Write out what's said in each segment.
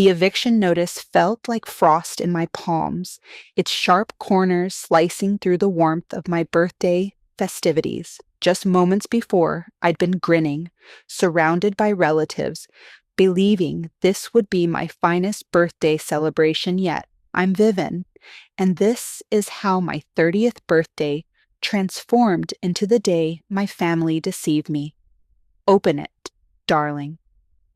The eviction notice felt like frost in my palms, its sharp corners slicing through the warmth of my birthday festivities. Just moments before, I'd been grinning, surrounded by relatives, believing this would be my finest birthday celebration yet. I'm Vivian, and this is how my 30th birthday transformed into the day my family deceived me. Open it, darling.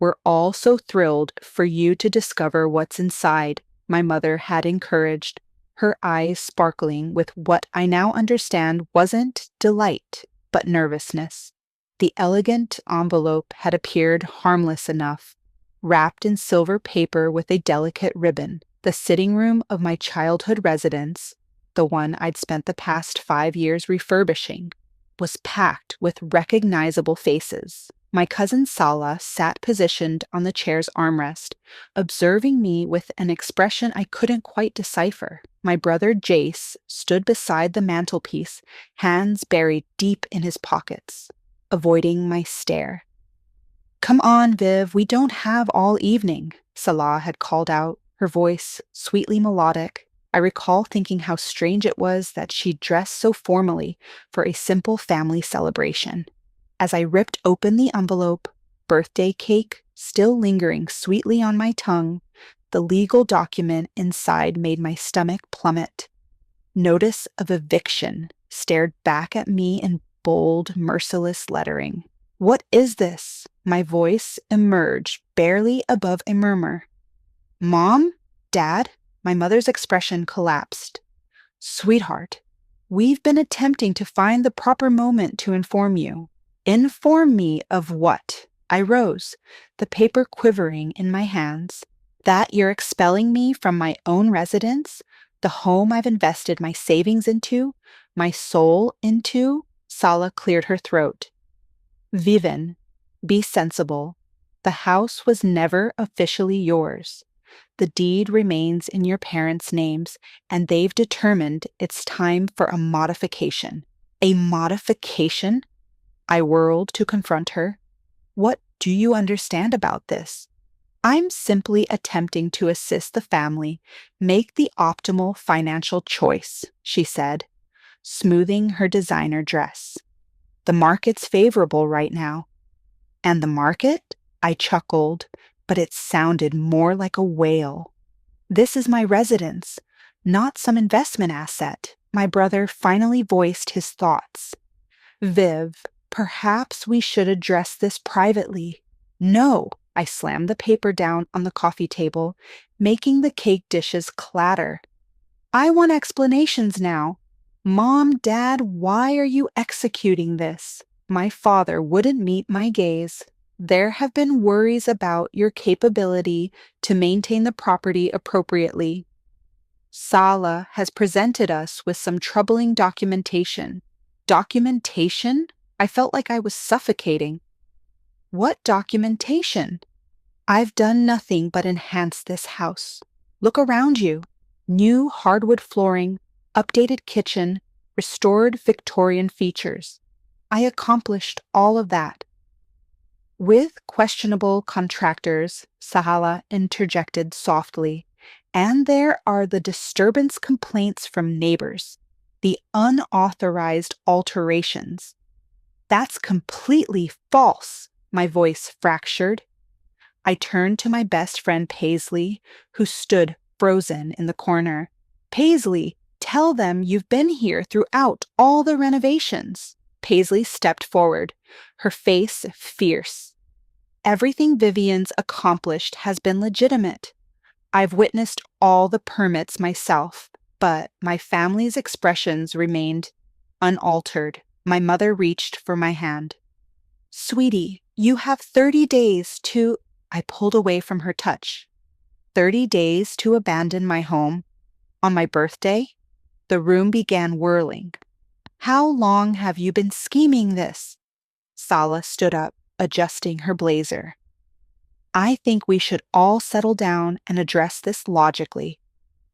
We're all so thrilled for you to discover what's inside, my mother had encouraged, her eyes sparkling with what I now understand wasn't delight, but nervousness. The elegant envelope had appeared harmless enough, wrapped in silver paper with a delicate ribbon. The sitting room of my childhood residence, the one I'd spent the past 5 years refurbishing, was packed with recognizable faces. My cousin Sala sat positioned on the chair's armrest, observing me with an expression I couldn't quite decipher. My brother Jace stood beside the mantelpiece, hands buried deep in his pockets, avoiding my stare. "Come on, Viv, we don't have all evening," Salah had called out, her voice sweetly melodic. I recall thinking how strange it was that she dressed so formally for a simple family celebration. As I ripped open the envelope, birthday cake still lingering sweetly on my tongue, the legal document inside made my stomach plummet. Notice of eviction stared back at me in bold, merciless lettering. "What is this?" My voice emerged barely above a murmur. "Mom? Dad?" My mother's expression collapsed. "Sweetheart, we've been attempting to find the proper moment to inform you." "Inform me of what?" I rose, the paper quivering in my hands. "That you're expelling me from my own residence, the home I've invested my savings into, my soul into?" Sala cleared her throat. "Vivian, be sensible. The house was never officially yours. The deed remains in your parents' names, and they've determined it's time for a modification." "A modification?" I whirled to confront her. "What do you understand about this?" "I'm simply attempting to assist the family make the optimal financial choice," she said, smoothing her designer dress. "The market's favorable right now." "And the market?" I chuckled, but it sounded more like a wail. "This is my residence, not some investment asset." My brother finally voiced his thoughts. "Viv, perhaps we should address this privately." "No!" I slammed the paper down on the coffee table, making the cake dishes clatter. "I want explanations now. Mom, Dad, why are you executing this?" My father wouldn't meet my gaze. "There have been worries about your capability to maintain the property appropriately. Sala has presented us with some troubling documentation." "Documentation?" I felt like I was suffocating. "What documentation?" "I've done nothing but enhance this house. Look around you. New hardwood flooring, updated kitchen, restored Victorian features. I accomplished all of that." "With questionable contractors," Sahala interjected softly, "and there are the disturbance complaints from neighbors, the unauthorized alterations." "That's completely false," my voice fractured. I turned to my best friend Paisley, who stood frozen in the corner. "Paisley, tell them you've been here throughout all the renovations." Paisley stepped forward, her face fierce. "Everything Vivian's accomplished has been legitimate. I've witnessed all the permits myself, but my family's expressions remained unaltered." My mother reached for my hand. "Sweetie, you have 30 days to—" I pulled away from her touch. 30 days to abandon my home? On my birthday? The room began whirling. "How long have you been scheming this?" Sala stood up, adjusting her blazer. "I think we should all settle down and address this logically.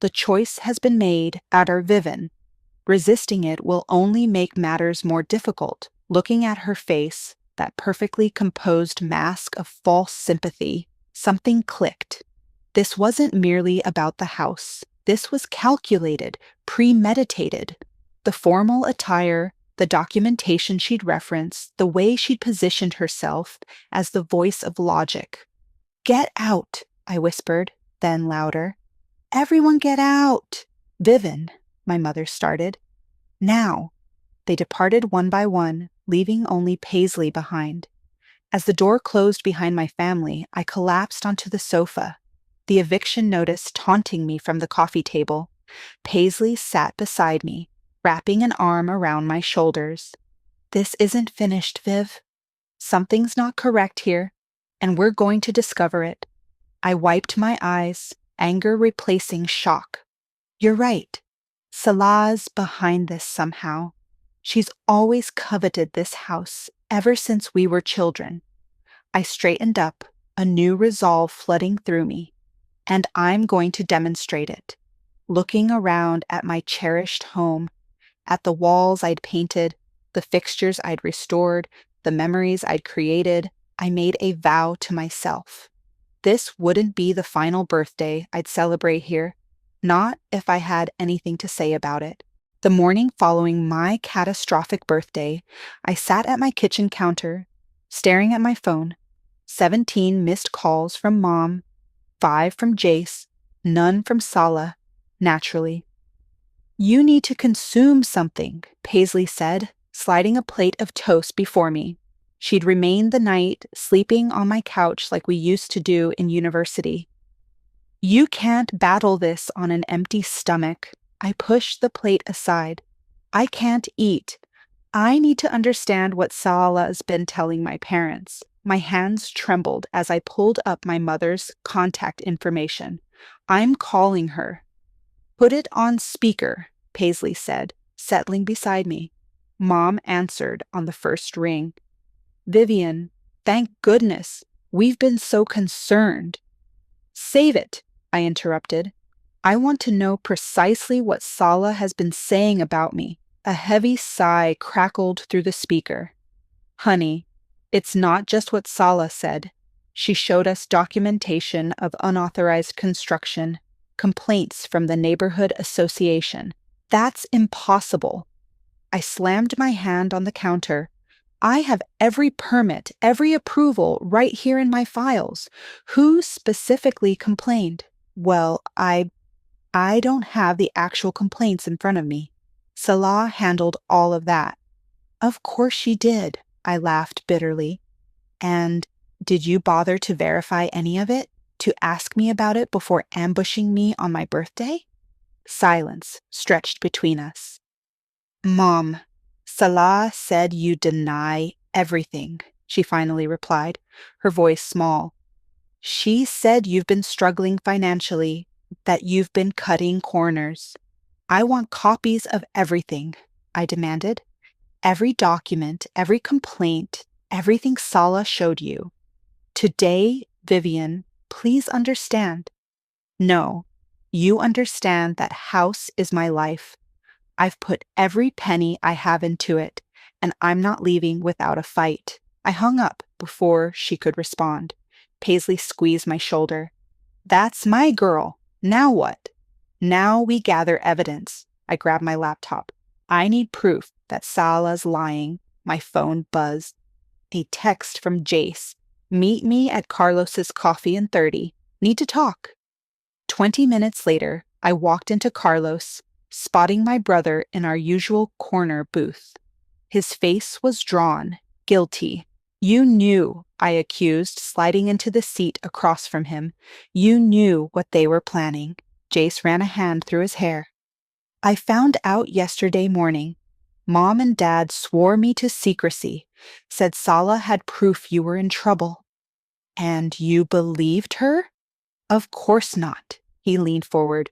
The choice has been made at our Vivian. Resisting it will only make matters more difficult." Looking at her face, that perfectly composed mask of false sympathy, something clicked. This wasn't merely about the house. This was calculated, premeditated. The formal attire, the documentation she'd referenced, the way she'd positioned herself as the voice of logic. "Get out," I whispered, then louder. "Everyone get out!" "Vivian," my mother started. "Now." They departed one by one, leaving only Paisley behind. As the door closed behind my family, I collapsed onto the sofa, the eviction notice taunting me from the coffee table. Paisley sat beside me, wrapping an arm around my shoulders. "This isn't finished, Viv. Something's not correct here, and we're going to discover it." I wiped my eyes, anger replacing shock. "You're right. Salah's behind this somehow. She's always coveted this house, ever since we were children." I straightened up, a new resolve flooding through me. "And I'm going to demonstrate it." Looking around at my cherished home, at the walls I'd painted, the fixtures I'd restored, the memories I'd created, I made a vow to myself. This wouldn't be the final birthday I'd celebrate here, not if I had anything to say about it. The morning following my catastrophic birthday, I sat at my kitchen counter, staring at my phone. 17 missed calls from Mom, 5 from Jace, none from Salah, naturally. "You need to consume something," Paisley said, sliding a plate of toast before me. She'd remained the night, sleeping on my couch like we used to do in university. "You can't battle this on an empty stomach." I pushed the plate aside. "I can't eat. I need to understand what Salah's been telling my parents." My hands trembled as I pulled up my mother's contact information. "I'm calling her." "Put it on speaker," Paisley said, settling beside me. Mom answered on the first ring. "Vivian, thank goodness. We've been so concerned." "Save it," I interrupted. "I want to know precisely what Salah has been saying about me." A heavy sigh crackled through the speaker. "Honey, it's not just what Salah said. She showed us documentation of unauthorized construction, complaints from the neighborhood association." "That's impossible." I slammed my hand on the counter. "I have every permit, every approval right here in my files. Who specifically complained?" "Well, I don't have the actual complaints in front of me. Salah handled all of that." "Of course she did," I laughed bitterly. "And did you bother to verify any of it? To ask me about it before ambushing me on my birthday?" Silence stretched between us. "Mom, Salah said you deny everything," she finally replied, her voice small. "She said you've been struggling financially, that you've been cutting corners." "I want copies of everything," I demanded. "Every document, every complaint, everything Salah showed you." "Today, Vivian, please understand." "No, you understand that house is my life. I've put every penny I have into it, and I'm not leaving without a fight." I hung up before she could respond. Paisley squeezed my shoulder. "That's my girl. Now what?" "Now we gather evidence." I grabbed my laptop. "I need proof that Salah's lying." My phone buzzed. A text from Jace. "Meet me at Carlos's Coffee in 30. Need to talk." 20 minutes later, I walked into Carlos, spotting my brother in our usual corner booth. His face was drawn, guilty. "You knew," I accused, sliding into the seat across from him. "You knew what they were planning." Jace ran a hand through his hair. "I found out yesterday morning. Mom and Dad swore me to secrecy, said Salah had proof you were in trouble." "And you believed her?" "Of course not." He leaned forward.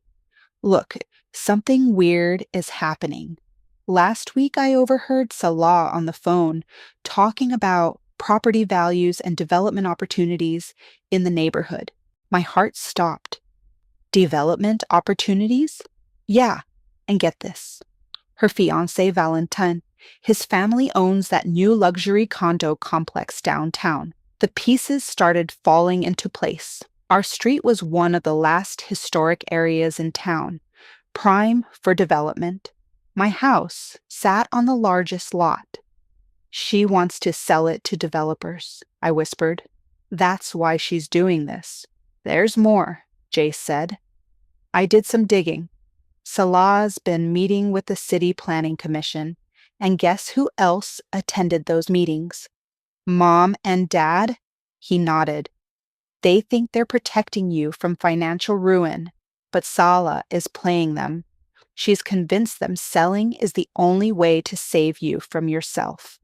"Look, something weird is happening. Last week I overheard Salah on the phone talking about property values and development opportunities in the neighborhood." My heart stopped. "Development opportunities?" "Yeah, and get this. Her fiancé Valentin, his family owns that new luxury condo complex downtown." The pieces started falling into place. Our street was one of the last historic areas in town, prime for development. My house sat on the largest lot. She wants to sell it to developers, I whispered. That's why she's doing this. There's more, Jace said. I did some digging. Salah's been meeting with the City Planning Commission, and guess who else attended those meetings? Mom and Dad? He nodded. They think they're protecting you from financial ruin, but Salah is playing them. She's convinced them selling is the only way to save you from yourself.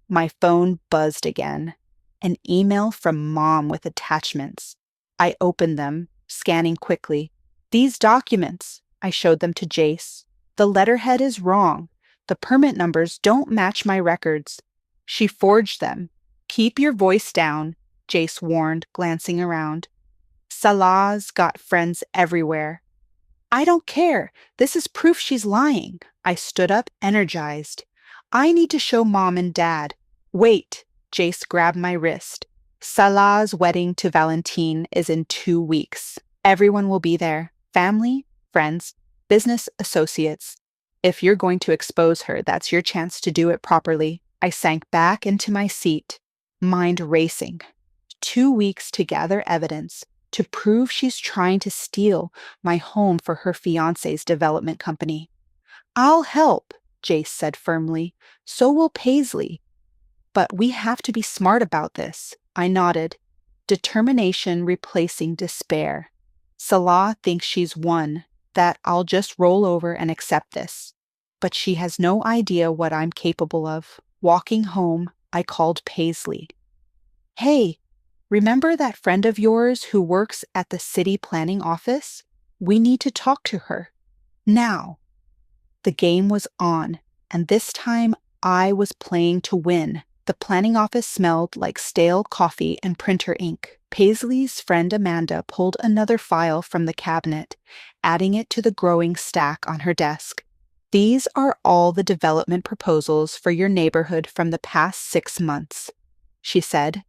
My phone buzzed again. An email from Mom with attachments. I opened them, scanning quickly. These documents, I showed them to Jace. The letterhead is wrong. The permit numbers don't match my records. She forged them. Keep your voice down, Jace warned, glancing around. Salah's got friends everywhere. I don't care. This is proof she's lying. I stood up, energized. I need to show Mom and Dad. Wait, Jace grabbed my wrist. Salah's wedding to Valentine is in 2 weeks. Everyone will be there. Family, friends, business associates. If you're going to expose her, that's your chance to do it properly. I sank back into my seat, mind racing. 2 weeks to gather evidence, to prove she's trying to steal my home for her fiancé's development company. I'll help, Jace said firmly. So will Paisley. But we have to be smart about this. I nodded. Determination replacing despair. Salah thinks she's won, that I'll just roll over and accept this. But she has no idea what I'm capable of. Walking home, I called Paisley. Hey, remember that friend of yours who works at the city planning office? We need to talk to her. Now. The game was on, and this time I was playing to win. The planning office smelled like stale coffee and printer ink. Paisley's friend Amanda pulled another file from the cabinet, adding it to the growing stack on her desk. These are all the development proposals for your neighborhood from the past 6 months, she said,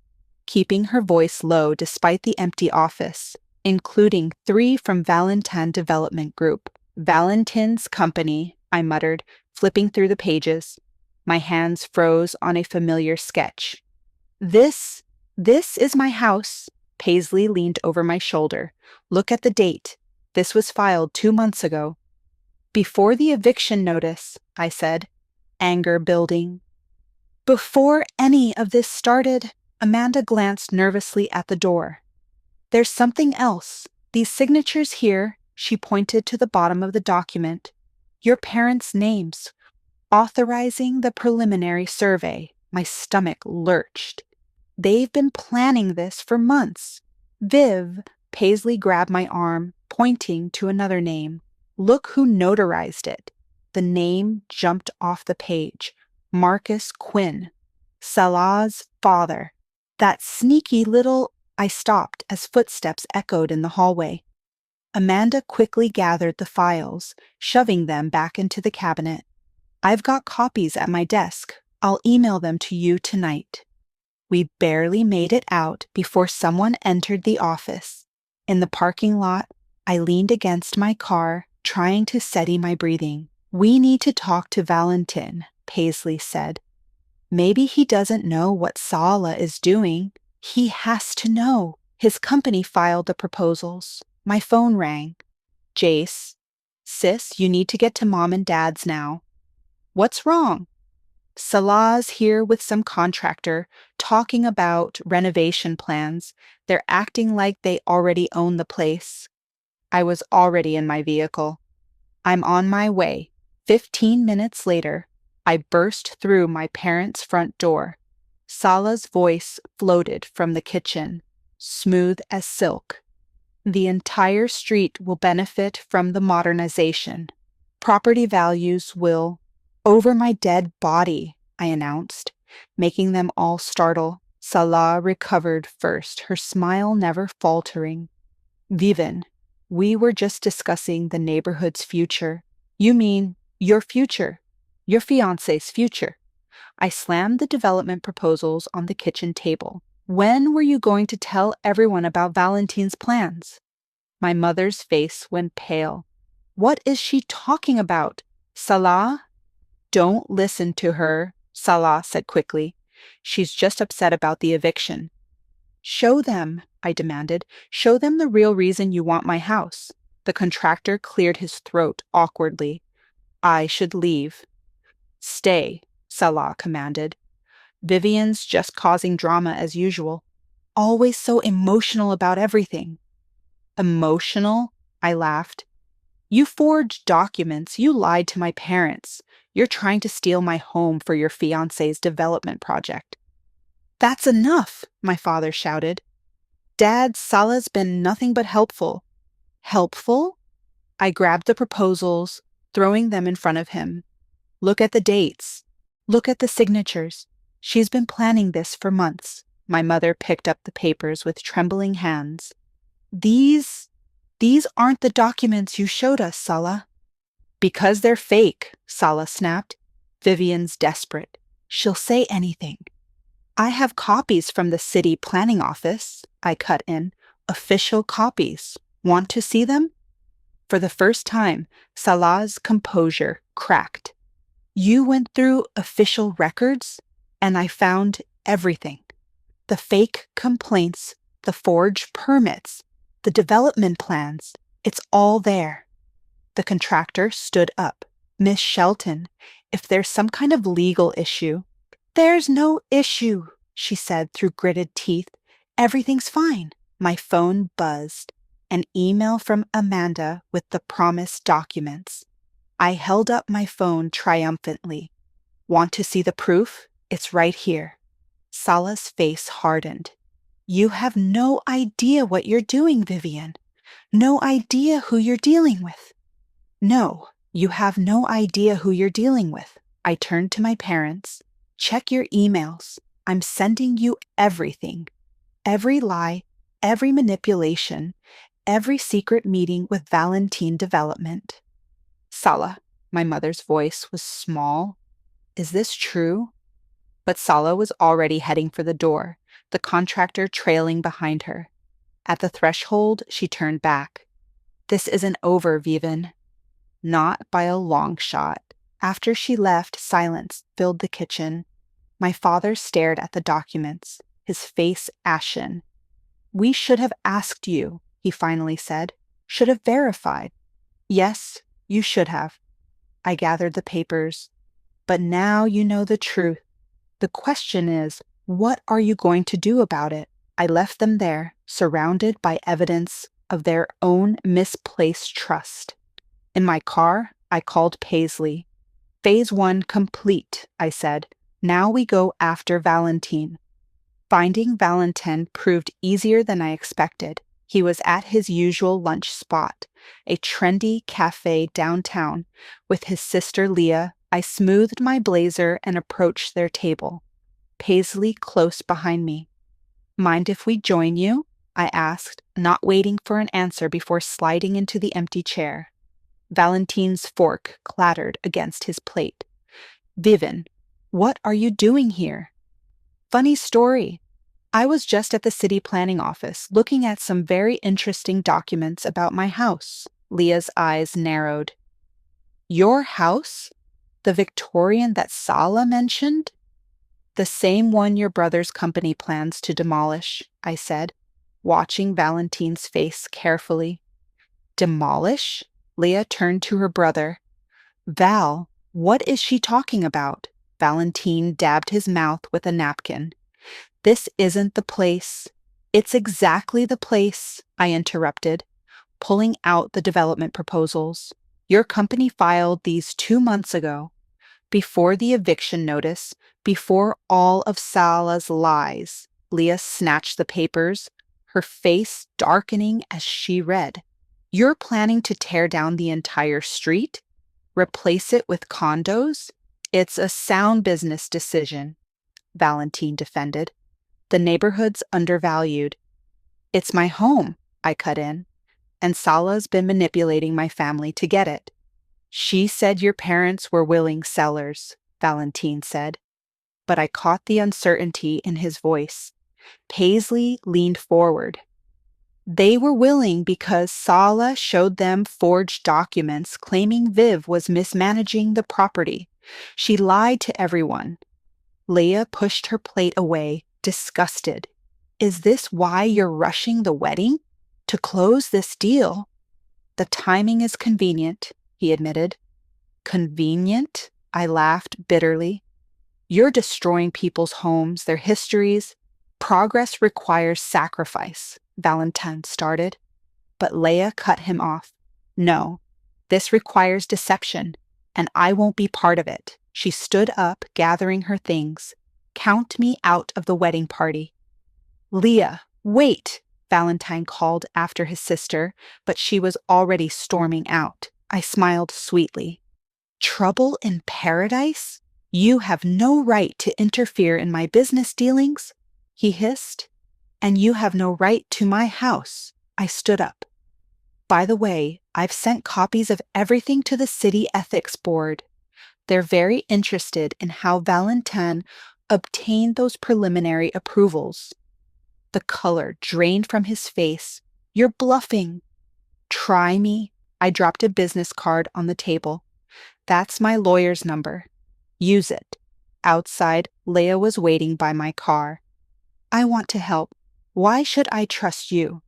keeping her voice low despite the empty office, including 3 from Valentine Development Group. Valentine's company, I muttered, flipping through the pages. My hands froze on a familiar sketch. This is my house. Paisley leaned over my shoulder. Look at the date. This was filed 2 months ago. Before the eviction notice, I said, anger building. Before any of this started, Amanda glanced nervously at the door. There's something else. These signatures here, she pointed to the bottom of the document. Your parents' names. Authorizing the preliminary survey. My stomach lurched. They've been planning this for months. Viv, Paisley grabbed my arm, pointing to another name. Look who notarized it. The name jumped off the page. Marcus Quinn. Salah's father. That sneaky little... I stopped as footsteps echoed in the hallway. Amanda quickly gathered the files, shoving them back into the cabinet. I've got copies at my desk. I'll email them to you tonight. We barely made it out before someone entered the office. In the parking lot, I leaned against my car, trying to steady my breathing. We need to talk to Valentin, Paisley said. Maybe he doesn't know what Salah is doing. He has to know. His company filed the proposals. My phone rang. Jace. Sis, you need to get to Mom and Dad's now. What's wrong? Salah's here with some contractor talking about renovation plans. They're acting like they already own the place. I was already in my vehicle. I'm on my way. 15 minutes later, I burst through my parents' front door. Salah's voice floated from the kitchen, smooth as silk. The entire street will benefit from the modernization. Property values will... Over my dead body, I announced, making them all startle. Salah recovered first, her smile never faltering. Vivian, we were just discussing the neighborhood's future. You mean your future, your fiancé's future. I slammed the development proposals on the kitchen table. When were you going to tell everyone about Valentine's plans? My mother's face went pale. What is she talking about? Salah? Don't listen to her, Salah said quickly. She's just upset about the eviction. Show them, I demanded. Show them the real reason you want my house. The contractor cleared his throat awkwardly. I should leave. Stay, Salah commanded. Vivian's just causing drama as usual. Always so emotional about everything. Emotional? I laughed. You forged documents. You lied to my parents. You're trying to steal my home for your fiancé's development project. That's enough, my father shouted. Dad, Salah's been nothing but helpful. Helpful? I grabbed the proposals, throwing them in front of him. Look at the dates. Look at the signatures. She's been planning this for months. My mother picked up the papers with trembling hands. These aren't the documents you showed us, Salah. Because they're fake, Salah snapped. Vivian's desperate. She'll say anything. I have copies from the city planning office, I cut in. Official copies. Want to see them? For the first time, Salah's composure cracked. You went through official records, and I found everything. The fake complaints, the forged permits, the development plans. It's all there. The contractor stood up. Miss Shelton, if there's some kind of legal issue. There's no issue, she said through gritted teeth. Everything's fine. My phone buzzed. An email from Amanda with the promised documents. I held up my phone triumphantly. Want to see the proof? It's right here. Salah's face hardened. You have no idea what you're doing, Vivian. No idea who you're dealing with. No, you have no idea who you're dealing with. I turned to my parents. Check your emails. I'm sending you everything. Every lie, every manipulation, every secret meeting with Valentine Development. Salah, my mother's voice was small. Is this true? But Salah was already heading for the door, the contractor trailing behind her. At the threshold, she turned back. This isn't over, Vivian. Not by a long shot. After she left, silence filled the kitchen. My father stared at the documents, his face ashen. We should have asked you, he finally said. Should have verified. Yes, you should have. I gathered the papers. But now you know the truth. The question is, what are you going to do about it? I left them there, surrounded by evidence of their own misplaced trust. In my car, I called Paisley. Phase 1 complete, I said. Now we go after Valentine. Finding Valentin proved easier than I expected. He was at his usual lunch spot, a trendy cafe downtown. With his sister Leah, I smoothed my blazer and approached their table. Paisley close behind me. Mind if we join you? I asked, not waiting for an answer before sliding into the empty chair. Valentine's fork clattered against his plate. Vivian, what are you doing here? Funny story. I was just at the city planning office looking at some very interesting documents about my house. Leah's eyes narrowed. Your house? The Victorian that Salah mentioned? The same one your brother's company plans to demolish, I said, watching Valentine's face carefully. Demolish? Leah turned to her brother. Val, what is she talking about? Valentine dabbed his mouth with a napkin. This isn't the place. It's exactly the place, I interrupted, pulling out the development proposals. Your company filed these 2 months ago, before the eviction notice, before all of Salah's lies. Leah snatched the papers, her face darkening as she read. You're planning to tear down the entire street? Replace it with condos? It's a sound business decision, Valentine defended. The neighborhood's undervalued. It's my home, I cut in, and Salah's been manipulating my family to get it. She said your parents were willing sellers, Valentine said. But I caught the uncertainty in his voice. Paisley leaned forward. They were willing because Sala showed them forged documents claiming Viv was mismanaging the property. She lied to everyone. Leah pushed her plate away, disgusted. Is this why you're rushing the wedding? To close this deal? The timing is convenient, he admitted. Convenient? I laughed bitterly. You're destroying people's homes, their histories. Progress requires sacrifice, Valentine started. But Leah cut him off. No, this requires deception, and I won't be part of it. She stood up, gathering her things. Count me out of the wedding party. Leah, wait, Valentine called after his sister, but she was already storming out. I smiled sweetly. Trouble in paradise? You have no right to interfere in my business dealings, he hissed. And you have no right to my house. I stood up. By the way, I've sent copies of everything to the city ethics board. They're very interested in how Valentin obtained those preliminary approvals. The color drained from his face. You're bluffing. Try me. I dropped a business card on the table. That's my lawyer's number. Use it. Outside, Leah was waiting by my car. I want to help. Why should I trust you?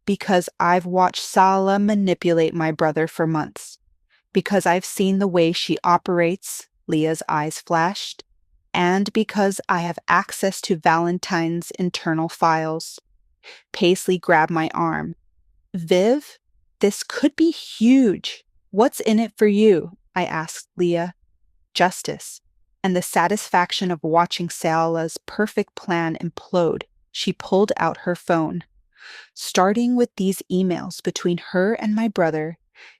Because I've watched Sala manipulate my brother for months. Because I've seen the way she operates, Leah's eyes flashed, and because I have access to Valentine's internal files. Paisley grabbed my arm. Viv, this could be huge. What's in it for you? I asked Leah. Justice, and the satisfaction of watching Sala's perfect plan implode. She pulled out her phone. Starting with these emails between her and my brother,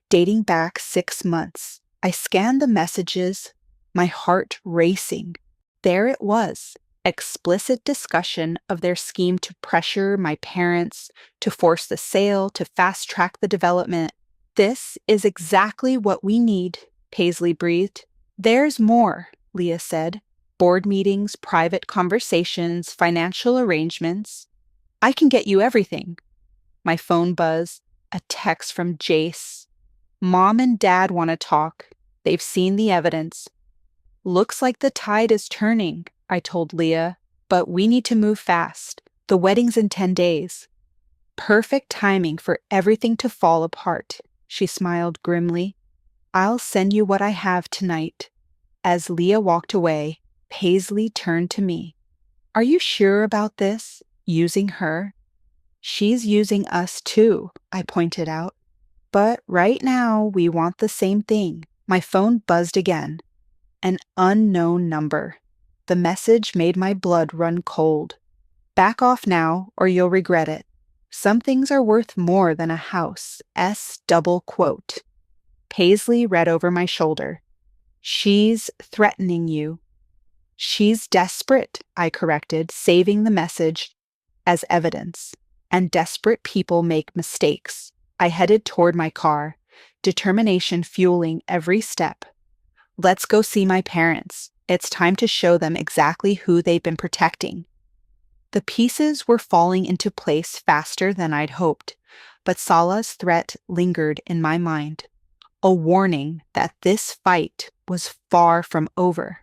dating back 6 months, I scanned the messages, my heart racing. There it was, explicit discussion of their scheme to pressure my parents, to force the sale, to fast-track the development. This is exactly what we need, Paisley breathed. There's more, Leah said. Board meetings, private conversations, financial arrangements. I can get you everything. My phone buzzed, a text from Jace. Mom and Dad want to talk. They've seen the evidence. Looks like the tide is turning, I told Leah, but we need to move fast. The wedding's in 10 days. Perfect timing for everything to fall apart, she smiled grimly. I'll send you what I have tonight. As Leah walked away, Paisley turned to me. Are you sure about this? Using her? She's using us too, I pointed out. But right now, we want the same thing. My phone buzzed again. An unknown number. The message made my blood run cold. Back off now, or you'll regret it. Some things are worth more than a house. S double quote. Paisley read over my shoulder. She's threatening you. She's desperate, I corrected, saving the message as evidence. And desperate people make mistakes. I headed toward my car, determination fueling every step. Let's go see my parents. It's time to show them exactly who they've been protecting. The pieces were falling into place faster than I'd hoped, but Sala's threat lingered in my mind. A warning that this fight was far from over.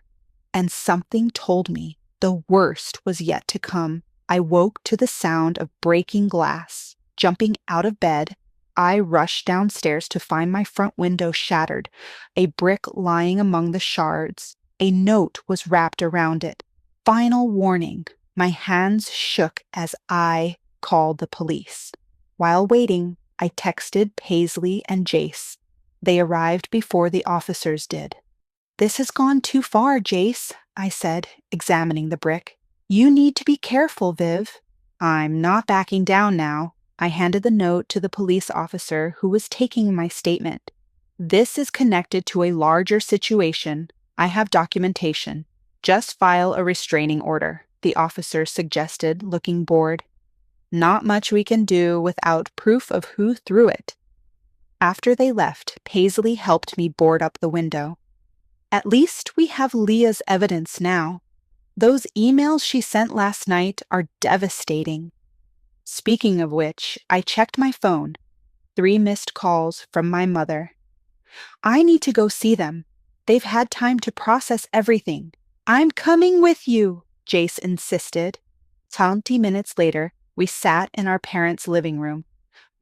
And something told me the worst was yet to come. I woke to the sound of breaking glass. Jumping out of bed, I rushed downstairs to find my front window shattered, a brick lying among the shards. A note was wrapped around it. Final warning. My hands shook as I called the police. While waiting, I texted Paisley and Jace. They arrived before the officers did. This has gone too far, Jace, I said, examining the brick. You need to be careful, Viv. I'm not backing down now. I handed the note to the police officer who was taking my statement. This is connected to a larger situation. I have documentation. Just file a restraining order, the officer suggested, looking bored. Not much we can do without proof of who threw it. After they left, Paisley helped me board up the window. At least we have Leah's evidence now. Those emails she sent last night are devastating. Speaking of which, I checked my phone. 3 missed calls from my mother. I need to go see them. They've had time to process everything. I'm coming with you, Jace insisted. 20 minutes later, we sat in our parents' living room.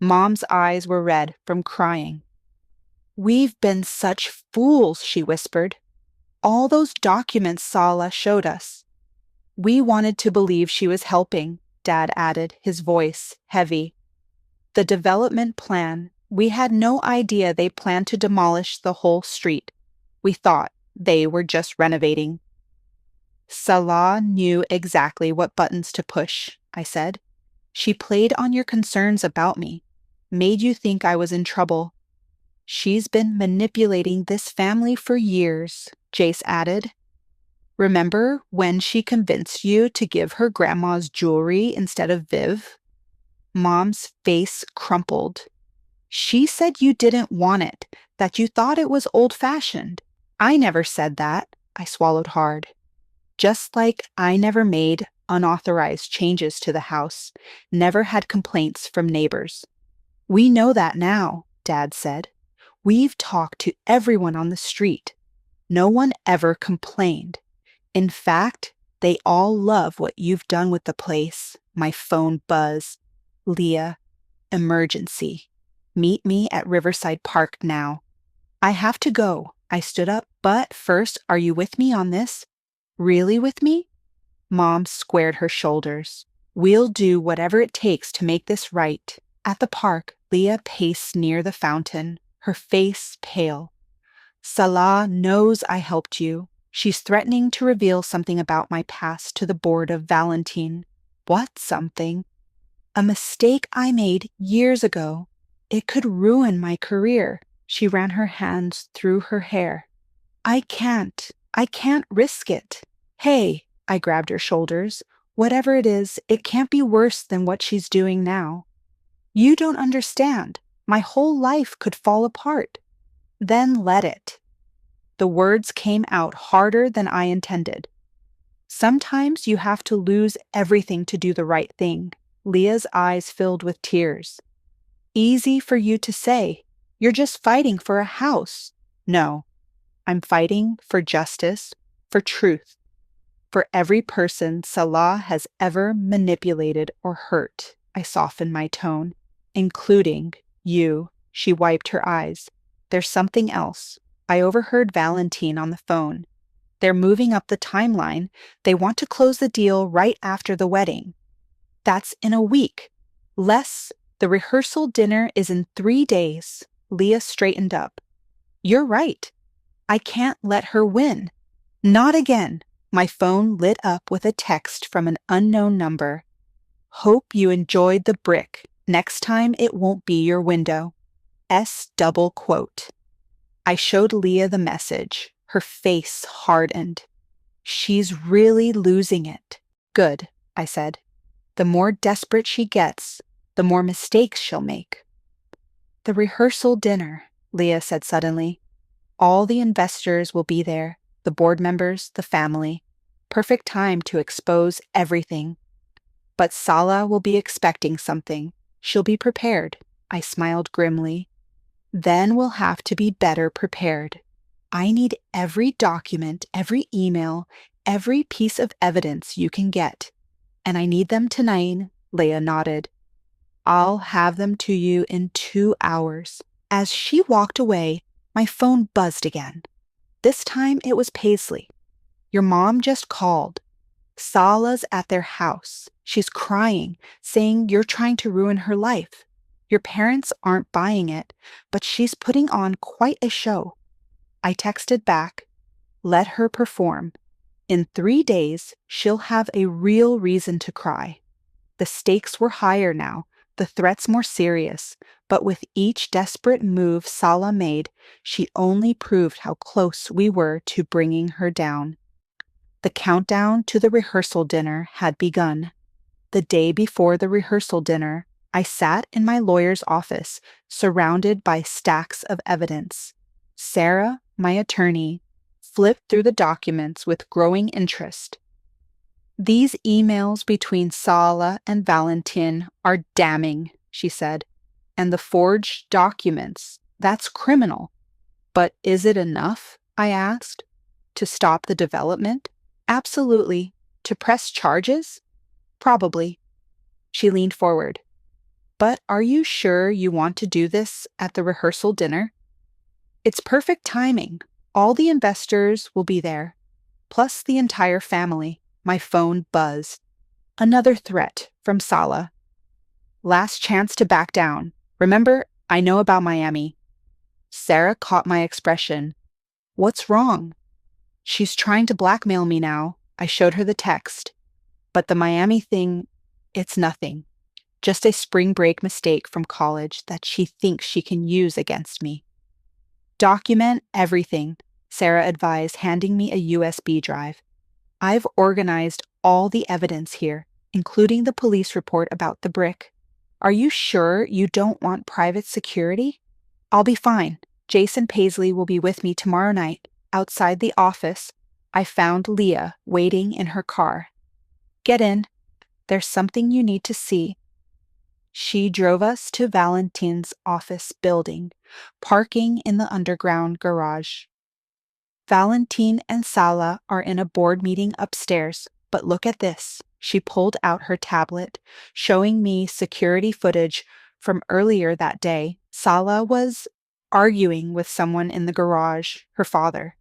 Mom's eyes were red from crying. We've been such fools, she whispered. All those documents Sala showed us. We wanted to believe she was helping, Dad added, his voice heavy. The development plan, we had no idea they planned to demolish the whole street. We thought they were just renovating. Salah knew exactly what buttons to push, I said. She played on your concerns about me, made you think I was in trouble. She's been manipulating this family for years, Jace added. Remember when she convinced you to give her grandma's jewelry instead of Viv? Mom's face crumpled. She said you didn't want it, that you thought it was old-fashioned. I never said that, I swallowed hard. Just like I never made unauthorized changes to the house, never had complaints from neighbors. We know that now, Dad said. We've talked to everyone on the street. No one ever complained. In fact, they all love what you've done with the place. My phone buzz. Leah, emergency. Meet me at Riverside Park now. I have to go. I stood up, but first, are you with me on this? Really with me? Mom squared her shoulders. We'll do whatever it takes to make this right. At the park, Leah paced near the fountain, her face pale. Salah knows I helped you. She's threatening to reveal something about my past to the board of Valentine. What something? A mistake I made years ago. It could ruin my career. She ran her hands through her hair. I can't risk it. Hey, I grabbed her shoulders. Whatever it is, it can't be worse than what she's doing now. You don't understand. My whole life could fall apart. Then let it. The words came out harder than I intended. Sometimes you have to lose everything to do the right thing. Leah's eyes filled with tears. Easy for you to say. You're just fighting for a house. No, I'm fighting for justice, for truth, for every person Salah has ever manipulated or hurt. I softened my tone, including you. She wiped her eyes. There's something else. I overheard Valentine on the phone. They're moving up the timeline. They want to close the deal right after the wedding. That's in a week. The rehearsal dinner is in 3 days. Leah straightened up. You're right. I can't let her win. Not again. My phone lit up with a text from an unknown number. Hope you enjoyed the brick. Next time it won't be your window. S double quote. I showed Leah the message. Her face hardened. She's really losing it. Good, I said. The more desperate she gets, the more mistakes she'll make. The rehearsal dinner, Leah said suddenly. All the investors will be there, the board members, the family. Perfect time to expose everything. But Salah will be expecting something. She'll be prepared. I smiled grimly. Then we'll have to be better prepared. I need every document, every email, every piece of evidence you can get. And I need them tonight, Leah nodded. I'll have them to you in 2 hours. As she walked away, my phone buzzed again. This time it was Paisley. Your mom just called. Salah's at their house. She's crying, saying you're trying to ruin her life. Your parents aren't buying it, but she's putting on quite a show. I texted back, let her perform. In 3 days, she'll have a real reason to cry. The stakes were higher now, the threats more serious, but with each desperate move Salah made, she only proved how close we were to bringing her down. The countdown to the rehearsal dinner had begun. The day before the rehearsal dinner, I sat in my lawyer's office, surrounded by stacks of evidence. Sarah, my attorney, flipped through the documents with growing interest. These emails between Sala and Valentin are damning, she said. And the forged documents, that's criminal. But is it enough? I asked. To stop the development? Absolutely. To press charges? Probably. She leaned forward. But are you sure you want to do this at the rehearsal dinner? It's perfect timing. All the investors will be there, plus the entire family. My phone buzzed. Another threat from Sala. Last chance to back down. Remember, I know about Miami. Sarah caught my expression. What's wrong? She's trying to blackmail me now. I showed her the text. But the Miami thing, it's nothing. Just a spring break mistake from college that she thinks she can use against me. Document everything, Sarah advised, handing me a USB drive. I've organized all the evidence here, including the police report about the brick. Are you sure you don't want private security? I'll be fine. Jason Paisley will be with me tomorrow night. Outside the office, I found Leah waiting in her car. Get in. There's something you need to see. She drove us to Valentin's office building, parking in the underground garage. Valentin and Sala are in a board meeting upstairs, but look at this. She pulled out her tablet, showing me security footage from earlier that day. Sala was arguing with someone in the garage, her father.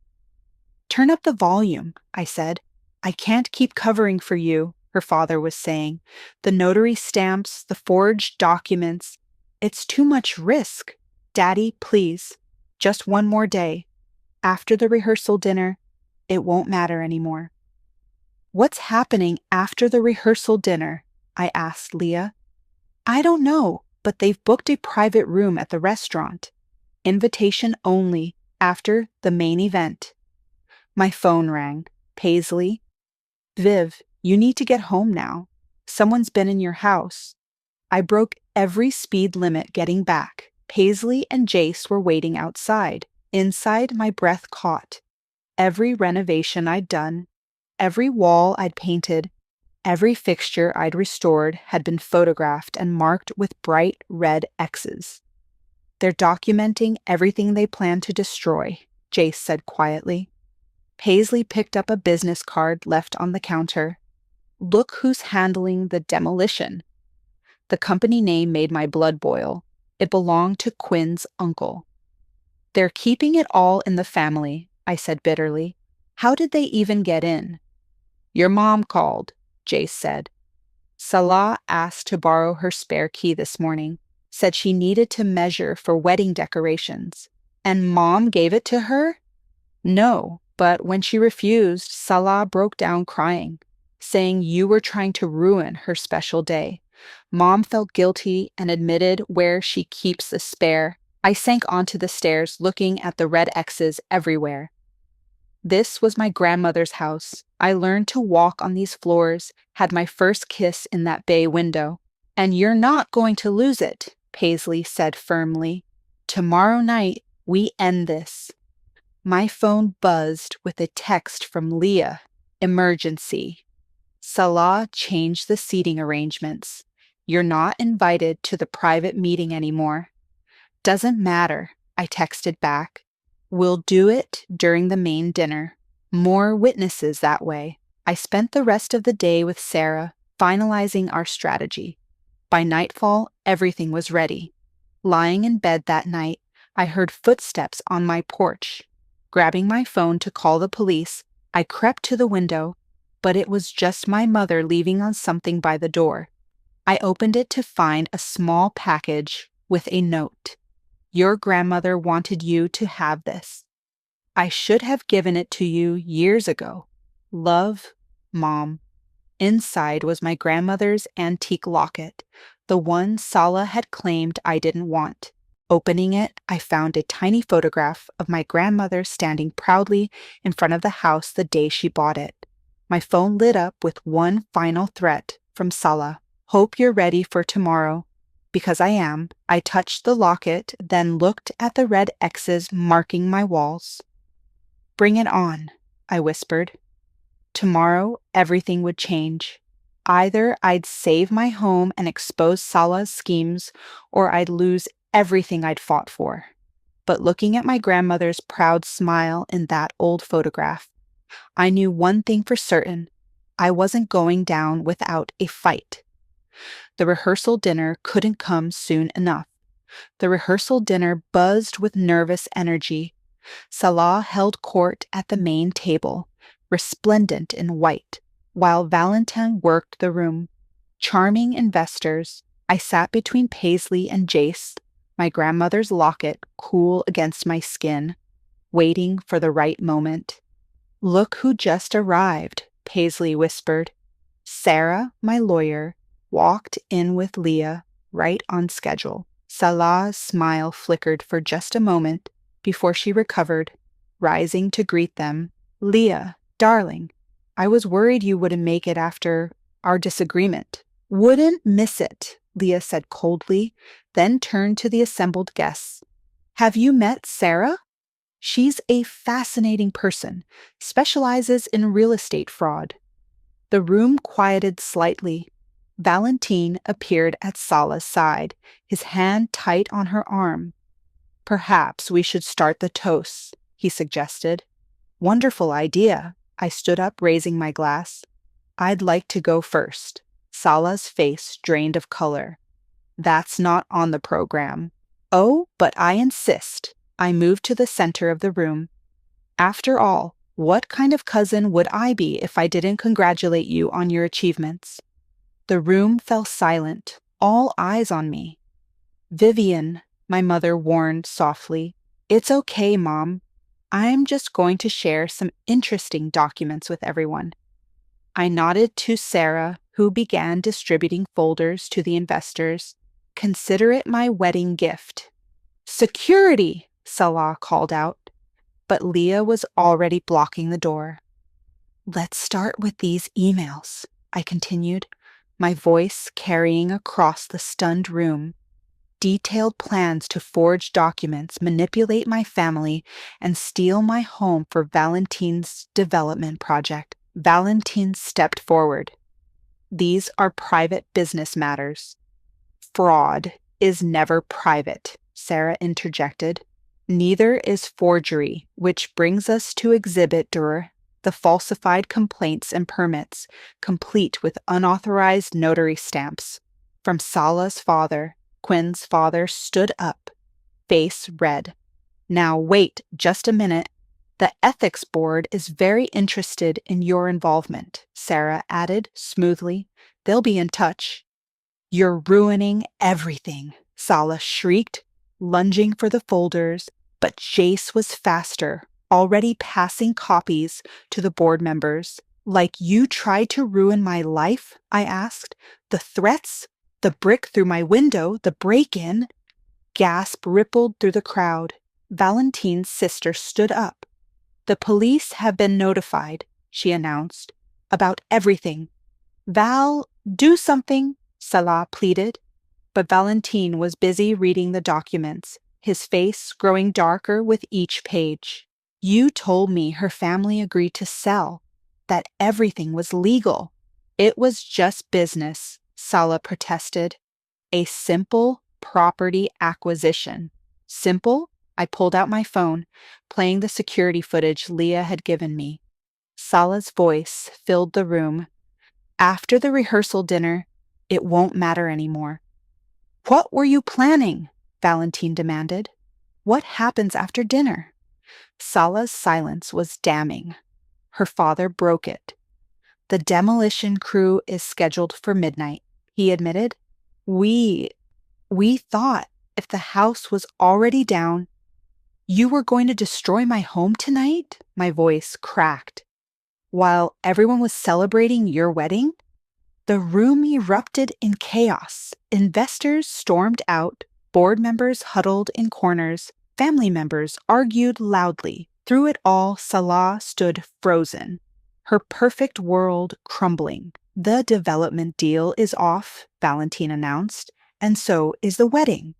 Turn up the volume, I said. I can't keep covering for you, her father was saying. The notary stamps, the forged documents. It's too much risk. Daddy, please. Just one more day. After the rehearsal dinner, it won't matter anymore. What's happening after the rehearsal dinner? I asked Leah. I don't know, but they've booked a private room at the restaurant. Invitation only after the main event. My phone rang. Paisley. Viv, you need to get home now. Someone's been in your house. I broke every speed limit getting back. Paisley and Jace were waiting outside. Inside, my breath caught. Every renovation I'd done, every wall I'd painted, every fixture I'd restored had been photographed and marked with bright red X's. They're documenting everything they plan to destroy, Jace said quietly. Paisley picked up a business card left on the counter. Look who's handling the demolition. The company name made my blood boil. It belonged to Quinn's uncle. They're keeping it all in the family, I said bitterly. How did they even get in? Your mom called, Jace said. Salah asked to borrow her spare key this morning, said she needed to measure for wedding decorations. And Mom gave it to her? No, but when she refused, Salah broke down crying, saying you were trying to ruin her special day. Mom felt guilty and admitted where she keeps the spare. I sank onto the stairs, looking at the red X's everywhere. This was my grandmother's house. I learned to walk on these floors, had my first kiss in that bay window. And you're not going to lose it, Paisley said firmly. Tomorrow night, we end this. My phone buzzed with a text from Leah. Emergency. Salah changed the seating arrangements. You're not invited to the private meeting anymore. Doesn't matter, I texted back. We'll do it during the main dinner. More witnesses that way. I spent the rest of the day with Sarah, finalizing our strategy. By nightfall, everything was ready. Lying in bed that night, I heard footsteps on my porch. Grabbing my phone to call the police, I crept to the window, but it was just my mother leaving on something by the door. I opened it to find a small package with a note. Your grandmother wanted you to have this. I should have given it to you years ago. Love, Mom. Inside was my grandmother's antique locket, the one Sala had claimed I didn't want. Opening it, I found a tiny photograph of my grandmother standing proudly in front of the house the day she bought it. My phone lit up with one final threat from Sala. Hope you're ready for tomorrow. Because I am. I touched the locket, then looked at the red X's marking my walls. Bring it on, I whispered. Tomorrow, everything would change. Either I'd save my home and expose Salah's schemes, or I'd lose everything I'd fought for. But looking at my grandmother's proud smile in that old photograph, I knew one thing for certain. I wasn't going down without a fight. The rehearsal dinner couldn't come soon enough. The rehearsal dinner buzzed with nervous energy. Salah held court at the main table, resplendent in white, while Valentin worked the room. Charming investors, I sat between Paisley and Jace, my grandmother's locket cool against my skin, waiting for the right moment. "Look who just arrived," Paisley whispered. Sarah, my lawyer, walked in with Leah, right on schedule. Salah's smile flickered for just a moment before she recovered, rising to greet them. "Leah, darling, I was worried you wouldn't make it after our disagreement." "Wouldn't miss it," Leah said coldly, then turned to the assembled guests. "Have you met Sarah? She's a fascinating person, specializes in real estate fraud." The room quieted slightly. Valentine appeared at Salah's side, his hand tight on her arm. "Perhaps we should start the toasts," he suggested. "Wonderful idea." I stood up, raising my glass. "I'd like to go first." Salah's face drained of color. "That's not on the program." "Oh, but I insist." I moved to the center of the room. "After all, what kind of cousin would I be if I didn't congratulate you on your achievements?" The room fell silent, all eyes on me. "Vivian," my mother warned softly, "it's okay, Mom. I'm just going to share some interesting documents with everyone." I nodded to Sarah, who began distributing folders to the investors. "Consider it my wedding gift." "Security!" Salah called out, but Leah was already blocking the door. "Let's start with these emails," I continued, my voice carrying across the stunned room. Detailed plans to forge documents, manipulate my family, and steal my home for Valentine's development project. Valentine stepped forward. "These are private business matters." "Fraud is never private," Sarah interjected. "Neither is forgery, which brings us to Exhibit Dur, the falsified complaints and permits, complete with unauthorized notary stamps." From Salah's father, Quinn's father stood up, face red. "Now wait just a minute. The ethics board is very interested in your involvement," Sarah added smoothly. "They'll be in touch." "You're ruining everything," Salah shrieked, lunging for the folders, but Jace was faster, already passing copies to the board members. "Like you tried to ruin my life?" I asked. "The threats? The brick through my window? The break-in?" Gasp rippled through the crowd. Valentine's sister stood up. "The police have been notified," she announced, "about everything." "Val, do something," Salah pleaded. But Valentine was busy reading the documents, his face growing darker with each page. "You told me her family agreed to sell, that everything was legal." "It was just business," Salah protested. "A simple property acquisition." "Simple?" I pulled out my phone, playing the security footage Leah had given me. Salah's voice filled the room. "After the rehearsal dinner, it won't matter anymore." "What were you planning?" Valentine demanded. "What happens after dinner?" Salah's silence was damning. Her father broke it. "The demolition crew is scheduled for midnight," he admitted. We thought if the house was already down." "You were going to destroy my home tonight?" My voice cracked. "While everyone was celebrating your wedding?" The room erupted in chaos. Investors stormed out, board members huddled in corners, family members argued loudly. Through it all, Salah stood frozen, her perfect world crumbling. "The development deal is off," Valentine announced, "and so is the wedding."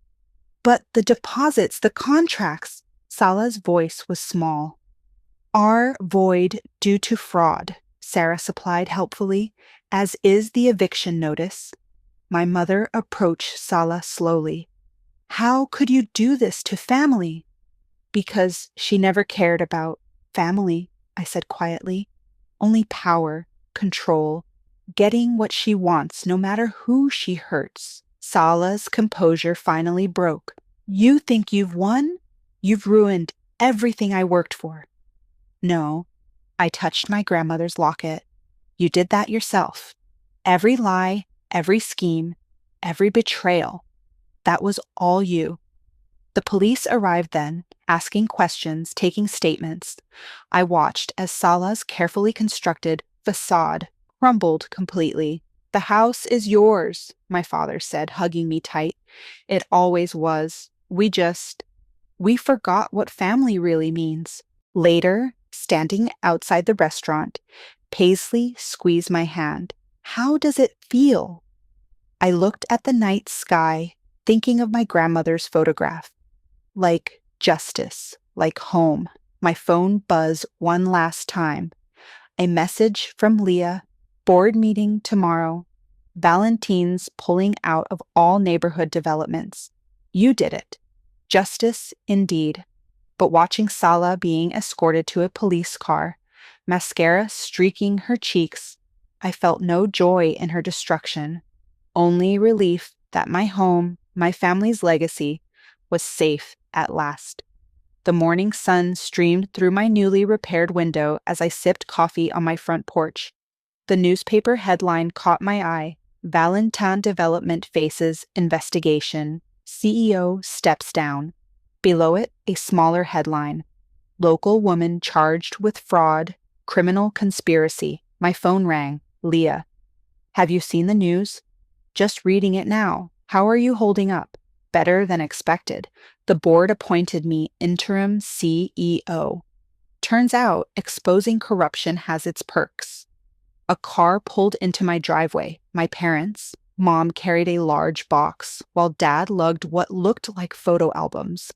"But the deposits, the contracts," Salah's voice was small. "Are void due to fraud," Sarah supplied helpfully, as is the eviction notice. My mother approached Sala slowly. How could you do this to family? Because she never cared about family, I said quietly. Only power, control, getting what she wants no matter who she hurts. Sala's composure finally broke. You think you've won? You've ruined everything I worked for. No, I touched my grandmother's locket. You did that yourself. Every lie, every scheme, every betrayal. That was all you. The police arrived then, asking questions, taking statements. I watched as Sala's carefully constructed facade crumbled completely. The house is yours, my father said, hugging me tight. It always was. We forgot what family really means. Later, standing outside the restaurant, Paisley squeezed my hand. How does it feel? I looked at the night sky, thinking of my grandmother's photograph. Like justice, like home. My phone buzzed one last time. A message from Leah, board meeting tomorrow. Valentine's pulling out of all neighborhood developments. You did it. Justice indeed. But watching Sala being escorted to a police car, mascara streaking her cheeks, I felt no joy in her destruction, only relief that my home, my family's legacy, was safe at last. The morning sun streamed through my newly repaired window as I sipped coffee on my front porch. The newspaper headline caught my eye. Valentine Development faces investigation. CEO steps down. Below it, a smaller headline. Local woman charged with fraud, criminal conspiracy. My phone rang. Leah. Have you seen the news? Just reading it now. How are you holding up? Better than expected. The board appointed me interim CEO. Turns out, exposing corruption has its perks. A car pulled into my driveway. My parents, Mom carried a large box, while Dad lugged what looked like photo albums.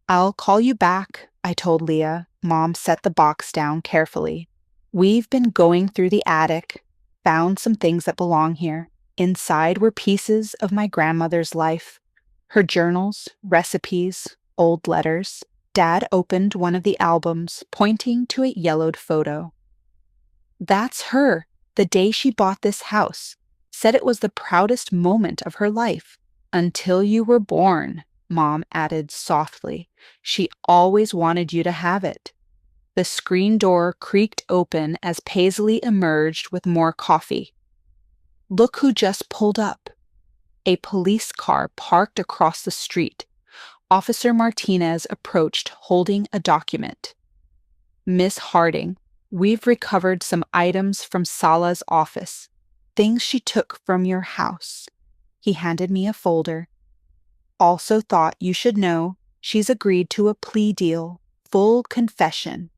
I'll call you back, I told Leah. Mom set the box down carefully. We've been going through the attic, found some things that belong here. Inside were pieces of my grandmother's life. Her journals, recipes, old letters. Dad opened one of the albums, pointing to a yellowed photo. That's her, the day she bought this house. Said it was the proudest moment of her life. Until you were born, Mom added softly. She always wanted you to have it. The screen door creaked open as Paisley emerged with more coffee. Look who just pulled up. A police car parked across the street. Officer Martinez approached holding a document. Miss Harding, we've recovered some items from Sala's office. Things she took from your house. He handed me a folder. Also thought you should know she's agreed to a plea deal, full confession.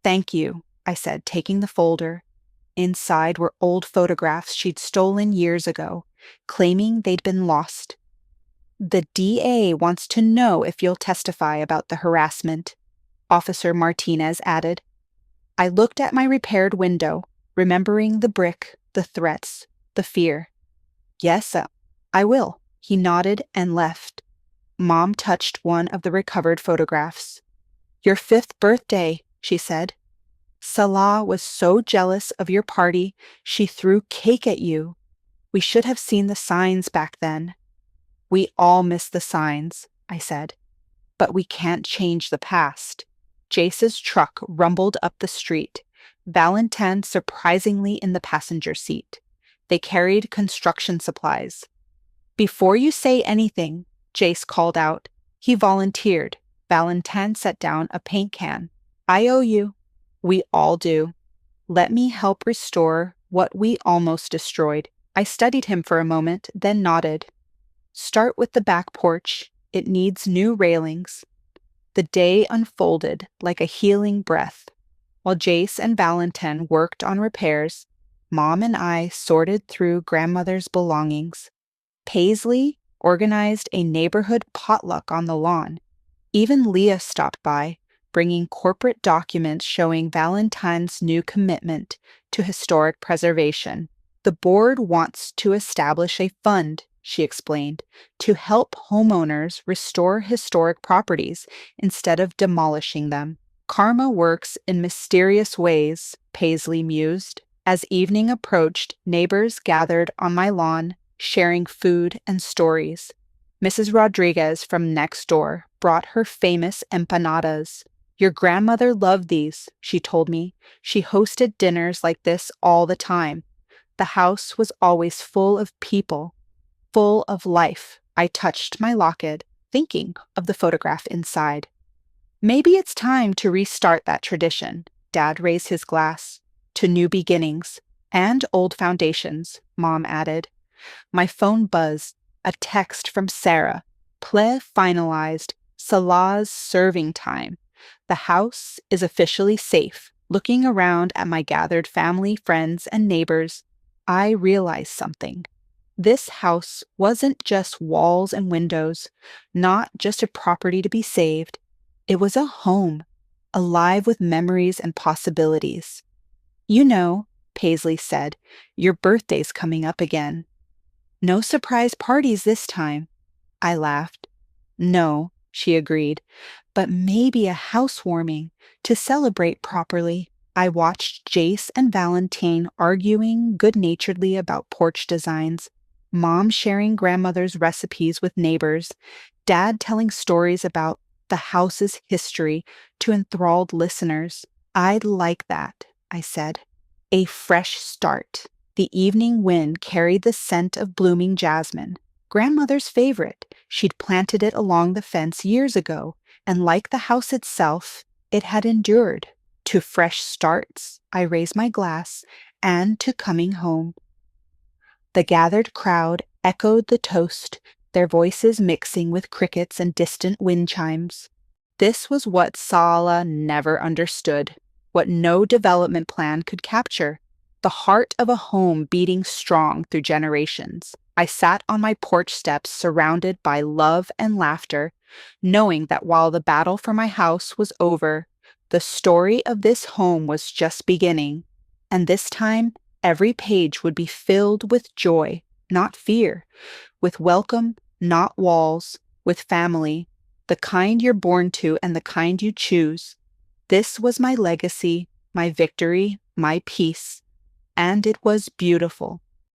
Thank you, I said, taking the folder. Inside were old photographs she'd stolen years ago, claiming they'd been lost. The DA wants to know if you'll testify about the harassment, Officer Martinez added. I looked at my repaired window, remembering the brick, the threats, the fear. Yes, I will. He nodded and left. Mom touched one of the recovered photographs. Your 5th birthday, she said. Salah was so jealous of your party, she threw cake at you. We should have seen the signs back then. We all miss the signs, I said. But we can't change the past. Jace's truck rumbled up the street, Valentine surprisingly in the passenger seat. They carried construction supplies. Before you say anything, Jace called out. He volunteered. Valentine set down a paint can. I owe you. We all do. Let me help restore what we almost destroyed. I studied him for a moment, then nodded. Start with the back porch. It needs new railings. The day unfolded like a healing breath. While Jace and Valentine worked on repairs, Mom and I sorted through grandmother's belongings. Paisley organized a neighborhood potluck on the lawn. Even Leah stopped by, bringing corporate documents showing Valentine's new commitment to historic preservation. The board wants to establish a fund, she explained, to help homeowners restore historic properties instead of demolishing them. Karma works in mysterious ways, Paisley mused. As evening approached, neighbors gathered on my lawn, sharing food and stories. Mrs. Rodriguez from next door brought her famous empanadas. Your grandmother loved these, she told me. She hosted dinners like this all the time. The house was always full of people, full of life. I touched my locket, thinking of the photograph inside. Maybe it's time to restart that tradition. Dad raised his glass. To new beginnings and old foundations, Mom added. My phone buzzed. A text from Sarah. Ple finalized. Salah's serving time. The house is officially safe. Looking around at my gathered family, friends, and neighbors, I realized something. This house wasn't just walls and windows, not just a property to be saved. It was a home, alive with memories and possibilities. You know, Paisley said, your birthday's coming up again. No surprise parties this time. I laughed. No, she agreed, but maybe a housewarming to celebrate properly. I watched Jace and Valentine arguing good-naturedly about porch designs, Mom sharing grandmother's recipes with neighbors, Dad telling stories about the house's history to enthralled listeners. I'd like that, I said. A fresh start. The evening wind carried the scent of blooming jasmine, grandmother's favorite. She'd planted it along the fence years ago, and like the house itself, it had endured. To fresh starts, I raised my glass, and to coming home. The gathered crowd echoed the toast, their voices mixing with crickets and distant wind chimes. This was what Sala never understood, what no development plan could capture. The heart of a home beating strong through generations. I sat on my porch steps surrounded by love and laughter, knowing that while the battle for my house was over, the story of this home was just beginning. And this time, every page would be filled with joy, not fear, with welcome, not walls, with family, the kind you're born to and the kind you choose. This was my legacy, my victory, my peace. And it was beautiful.